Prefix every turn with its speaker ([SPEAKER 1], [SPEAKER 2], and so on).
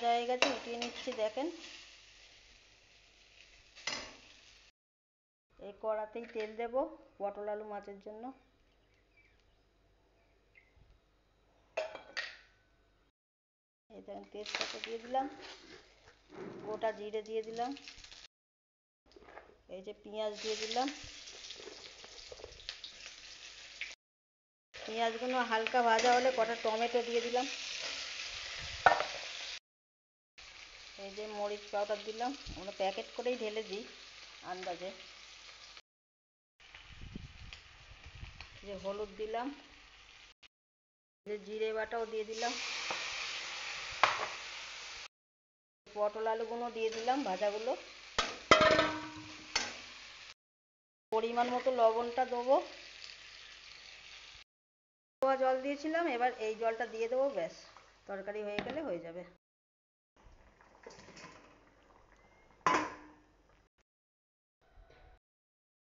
[SPEAKER 1] হয়ে গেছে, উঠিয়ে নিচ্ছি। দেখেন এই কড়াতেই তেল দেব পটল আলু মাছের জন্য। এই দেখেন তেজপাতা দিয়ে দিলাম, গোটা জিরে দিয়ে দিলাম, এই যে পেঁয়াজ দিয়ে দিলাম। পেঁয়াজগুলো হালকা ভাজা হলে কটা টমেটো দিয়ে দিলাম। এই যে মরিচ পাউডার দিলাম, আমরা প্যাকেট করেই ঢেলে দিই আন্দাজে। যে হলুদ দিলাম, যে জিরে বাটাও দিয়ে দিলাম, পটল আলুগুলো দিয়ে দিলাম ভাজাগুলো। পরিমাণ মতো লবণটা দেবো। জল দিয়েছিলাম, এবার এই জলটা দিয়ে দেবো, ব্যাস তরকারি হয়ে গেলে হয়ে যাবে।